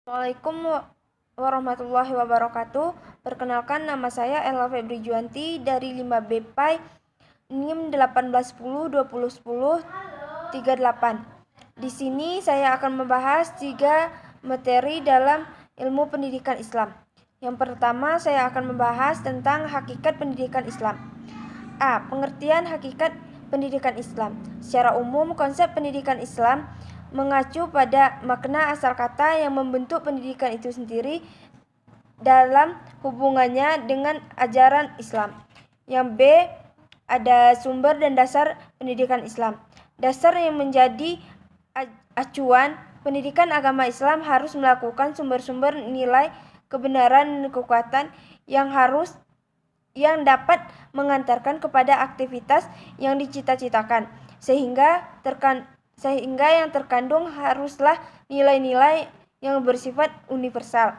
Assalamualaikum warahmatullahi wabarakatuh. Perkenalkan, nama saya Ella Febri Juanti dari 5B PAI NIM 1810201038. Di sini saya akan membahas 3 materi dalam ilmu pendidikan Islam. Yang pertama, saya akan membahas tentang hakikat pendidikan Islam. A. Pengertian hakikat pendidikan Islam. Secara umum, konsep pendidikan Islam mengacu pada makna asal kata yang membentuk pendidikan itu sendiri dalam hubungannya dengan ajaran Islam. Yang B. Ada sumber dan dasar pendidikan Islam. Dasar yang menjadi acuan pendidikan agama Islam harus melakukan sumber-sumber nilai kebenaran dan kekuatan yang dapat mengantarkan kepada aktivitas yang dicita-citakan, sehingga yang terkandung haruslah nilai-nilai yang bersifat universal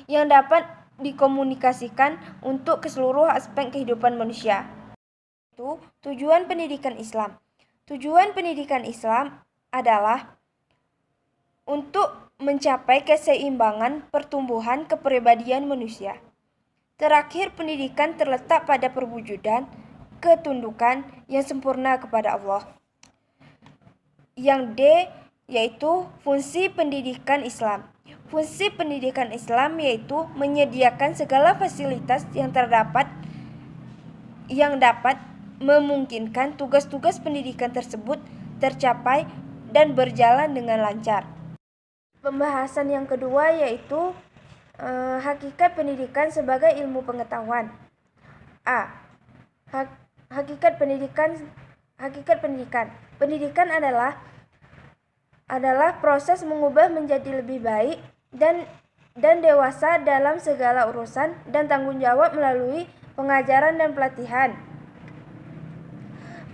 yang dapat dikomunikasikan untuk seluruh aspek kehidupan manusia. Itu tujuan pendidikan Islam. Tujuan pendidikan Islam adalah untuk mencapai keseimbangan pertumbuhan kepribadian manusia. Terakhir, pendidikan terletak pada perwujudan ketundukan yang sempurna kepada Allah. Yang D, yaitu fungsi pendidikan Islam. Fungsi pendidikan Islam yaitu menyediakan segala fasilitas yang dapat memungkinkan tugas-tugas pendidikan tersebut tercapai dan berjalan dengan lancar. Pembahasan yang kedua yaitu hakikat pendidikan sebagai ilmu pengetahuan. A. Hakikat pendidikan. Pendidikan adalah proses mengubah menjadi lebih baik dan dewasa dalam segala urusan dan tanggung jawab melalui pengajaran dan pelatihan.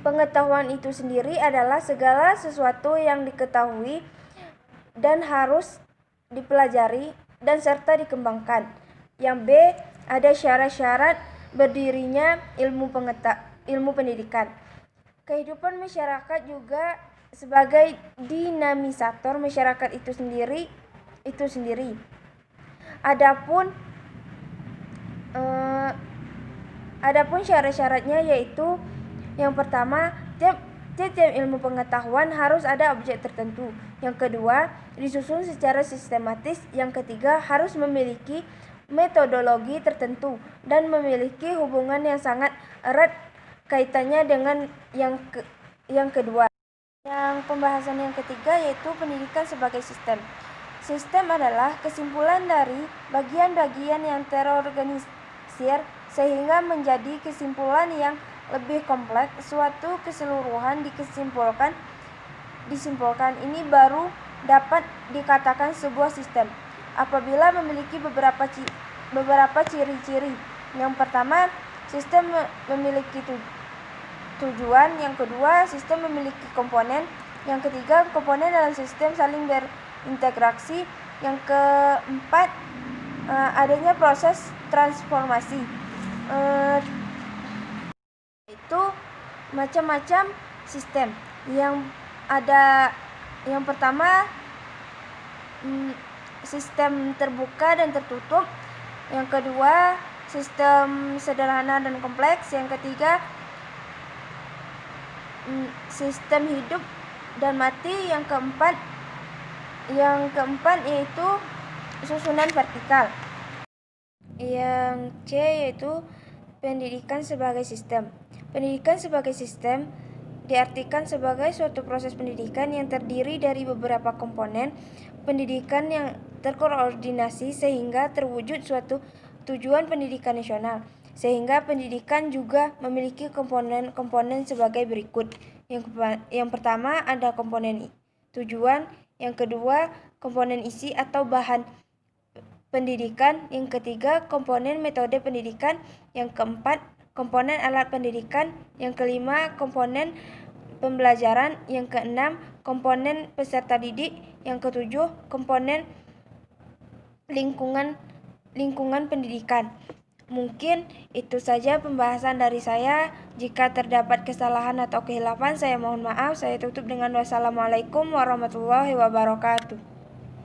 Pengetahuan itu sendiri adalah segala sesuatu yang diketahui dan harus dipelajari dan serta dikembangkan. Yang B, ada syarat-syarat berdirinya ilmu pendidikan. Kehidupan masyarakat juga sebagai dinamisator masyarakat itu sendiri. Adapun syarat-syaratnya yaitu yang pertama, tiap ilmu pengetahuan harus ada objek tertentu. Yang kedua, disusun secara sistematis. Yang ketiga, harus memiliki metodologi tertentu dan memiliki hubungan yang sangat erat kaitannya dengan yang kedua. Yang pembahasan yang ketiga yaitu pendidikan sebagai sistem. Sistem adalah kesimpulan dari bagian-bagian yang terorganisir sehingga menjadi kesimpulan yang lebih kompleks. Suatu keseluruhan disimpulkan ini baru dapat dikatakan sebuah sistem apabila memiliki beberapa ciri-ciri. Yang pertama, sistem memiliki tujuan. Yang kedua, sistem memiliki komponen. Yang ketiga, komponen dalam sistem saling berintegrasi. Yang keempat, adanya proses transformasi. Itu macam-macam sistem yang ada. Yang pertama, sistem terbuka dan tertutup. Yang kedua, sistem sederhana dan kompleks. Yang ketiga, sistem hidup dan mati. Yang keempat yaitu susunan vertikal. Yang C yaitu pendidikan sebagai sistem. Pendidikan sebagai sistem diartikan sebagai suatu proses pendidikan yang terdiri dari beberapa komponen pendidikan yang terkoordinasi sehingga terwujud suatu tujuan pendidikan nasional. Sehingga pendidikan juga memiliki komponen-komponen sebagai berikut. Yang pertama ada komponen tujuan, yang kedua komponen isi atau bahan pendidikan, yang ketiga komponen metode pendidikan, yang keempat komponen alat pendidikan, yang kelima komponen pembelajaran, yang keenam komponen peserta didik, yang ketujuh komponen lingkungan pendidikan. Mungkin itu saja pembahasan dari saya. Jika terdapat kesalahan atau kehilafan, saya mohon maaf. Saya tutup dengan wassalamualaikum warahmatullahi wabarakatuh.